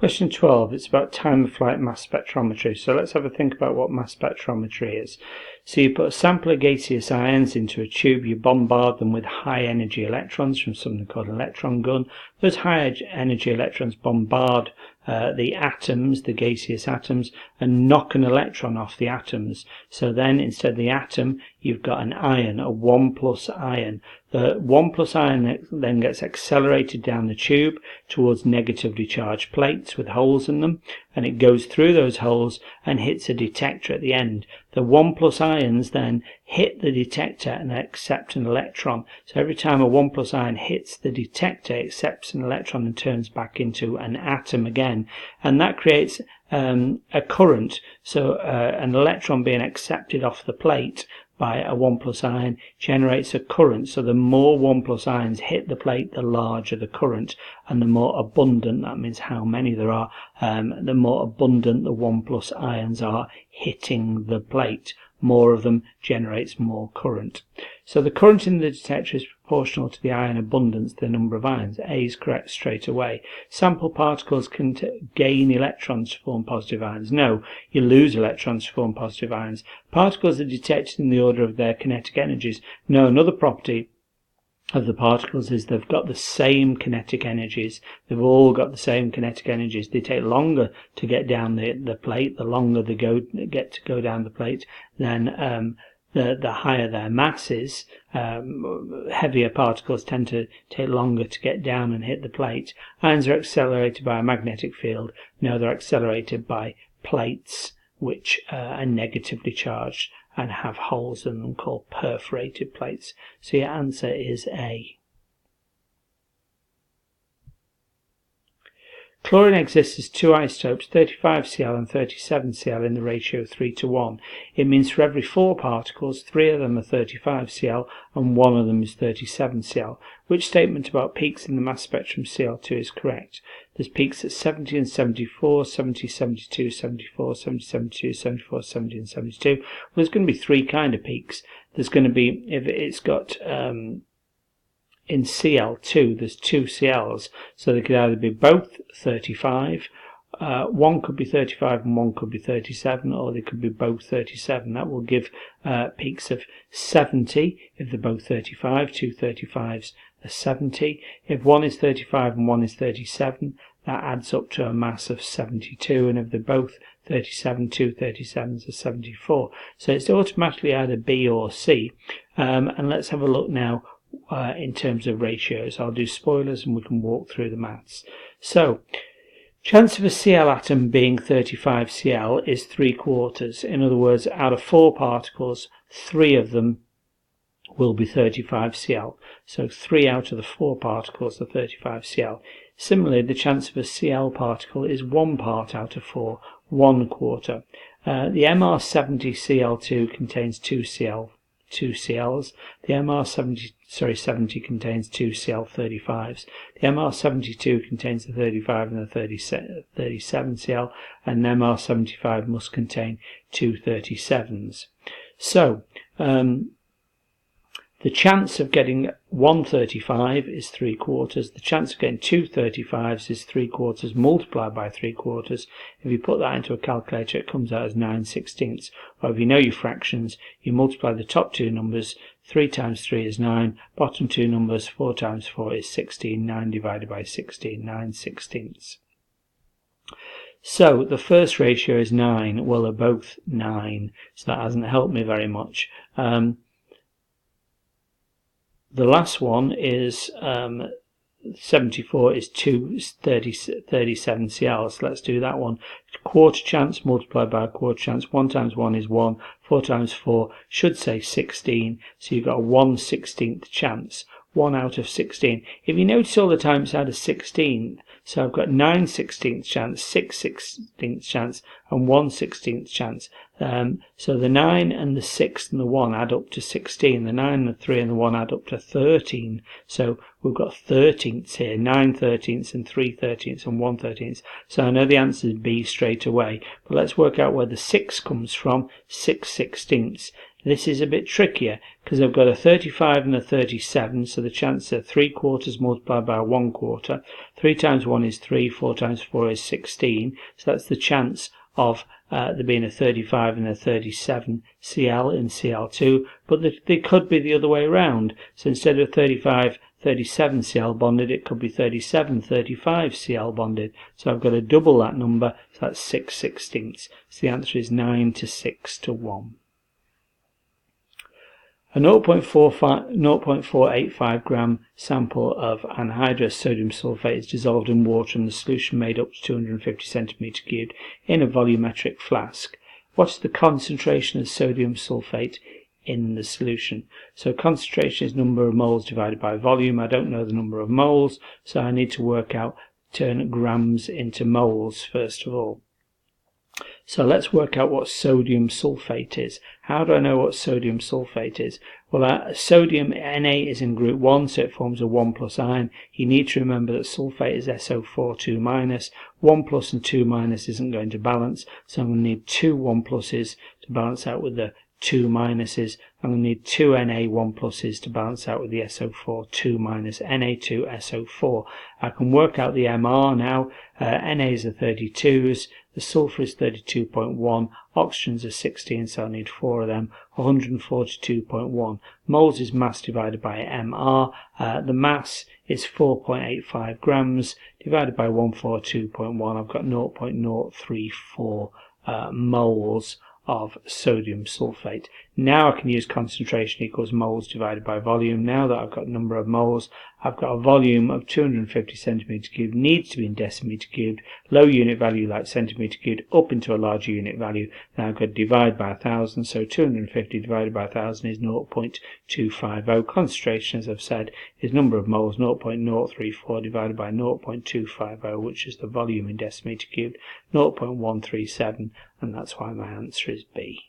Question 12, it's about time of flight mass spectrometry. So let's have a think about what mass spectrometry is. So you put a sample of gaseous ions into a tube, you bombard them with high energy electrons from something called an electron gun. Those high energy electrons bombard the atoms, the gaseous atoms, and knock an electron off the atoms. So then instead of the atom, you've got an ion, a 1+ ion. The 1+ ion then gets accelerated down the tube towards negatively charged plates with holes in them, and it goes through those holes and hits a detector at the end. The 1+ ions then hit the detector and accept an electron. So every time a 1+ ion hits the detector, it accepts an electron and turns back into an atom again. And that creates a current. So an electron being accepted off the plate by a 1+ ion generates a current. So the more 1+ ions hit the plate, the larger the current, and the more abundant, that means how many there are, the more abundant the 1+ ions are hitting the plate. More of them generates more current. So the current in the detector is proportional to the ion abundance, the number of ions. A is correct straight away. Sample particles can gain electrons to form positive ions. No, you lose electrons to form positive ions. Particles are detected in the order of their kinetic energies. No, another property of the particles is they've got the same kinetic energies. They've all got the same kinetic energies. They take longer to get down the plate. The longer they get to go down the plate, then the higher their mass is. Heavier particles tend to take longer to get down and hit the plate. Ions are accelerated by a magnetic field. No, they're accelerated by plates which are negatively charged and have holes in them called perforated plates. So your answer is A. Chlorine exists as two isotopes, 35Cl and 37Cl, in the ratio 3:1. It means for every 4 particles, 3 of them are 35Cl and 1 of them is 37Cl. Which statement about peaks in the mass spectrum Cl2 is correct? There's peaks at 70 and 74, 70, 72, 74, 70, 72, 74, 70 and 72. Well, there's going to be 3 kind of peaks. There's going to be, if it's got in Cl2, there's 2 Cls, so they could either be both 35, one could be 35 and one could be 37, or they could be both 37. That will give peaks of 70 if they're both 35, 2 35s are 70. If one is 35 and one is 37, that adds up to a mass of 72, and if they're both 37, 2 37s are 74. So it's automatically either B or C. And let's have a look now in terms of ratios. I'll do spoilers and we can walk through the maths. So, chance of a Cl atom being 35Cl is 3/4. In other words, out of 4 particles, 3 of them will be 35Cl. So 3 out of the 4 particles are 35Cl. Similarly, the chance of a Cl particle is 1 part out of 4, 1/4. The MR70Cl2 contains 2 Cls. The MR70 contains 2 Cl35s. The MR72 contains the 35 and the 37 Cl, and MR75 must contain 2 37s. So, the chance of getting 1 35 is 3/4. The chance of getting 2 35s is 3/4 multiplied by 3/4. If you put that into a calculator, it comes out as 9/16. Or if you know your fractions, you multiply the top 2 numbers. 3 times 3 is 9. Bottom 2 numbers, 4 times 4 is 16. 9 divided by 16, 9/16. So the first ratio is 9. Well, they're both 9, so that hasn't helped me very much. The last one is 74 is 2 37 Cl. So let's do that one. Quarter chance multiplied by a quarter chance. 1 times 1 is 1. 4 times 4 should say 16. So you've got a 1/16th chance. 1 out of 16. If you notice all the time it's out of 16, so I've got 9/16th chance, 6/16th chance, and 1/16th chance. So the 9 and the 6 and the 1 add up to 16. The 9 and the 3 and the 1 add up to 13. So we've got 13ths here, 9 13ths and 3 13ths and 1 13th. So I know the answer is B straight away. But let's work out where the 6 comes from. 6/16. This is a bit trickier because I've got a 35 and a 37, so the chances are 3/4 multiplied by 1/4. 3 times 1 is 3, 4 times 4 is 16, so that's the chance of there being a 35 and a 37 Cl in Cl2, but they could be the other way around. So instead of 35, 37 Cl bonded, it could be 37, 35 Cl bonded. So I've got to double that number, so that's 6/16. So the answer is 9 to 6 to 1. A 0.485 gram sample of anhydrous sodium sulfate is dissolved in water and the solution made up to 250 centimeter cubed in a volumetric flask. What is the concentration of sodium sulfate in the solution? So concentration is number of moles divided by volume. I don't know the number of moles, so I need to turn grams into moles first of all. So let's work out what sodium sulfate is. How do I know what sodium sulfate is? Well, sodium Na is in group 1, so it forms a 1+ ion. You need to remember that sulfate is SO4 2-. 1+ and 2- isn't going to balance, so I'm going to need 2 1+s to balance out with the 2 minuses. I'm going to need 2 Na 1+s to balance out with the SO4 2- Na2SO4. I can work out the MR now. Na's are 32s, the sulfur is 32.1, oxygens are 16, so I need 4 of them, 142.1. Moles is mass divided by MR. The mass is 4.85 grams divided by 142.1. I've got 0.034 moles of sodium sulfate. Now I can use concentration equals moles divided by volume. Now that I've got number of moles, I've got a volume of 250 centimeter cubed, needs to be in decimeter cubed, low unit value like centimeter cubed up into a larger unit value. Now I've got to divide by 1,000, so 250 divided by 1,000 is 0.250. Concentration, as I've said, is number of moles, 0.034 divided by 0.250, which is the volume in decimeter cubed, 0.137, and that's why my answer is B.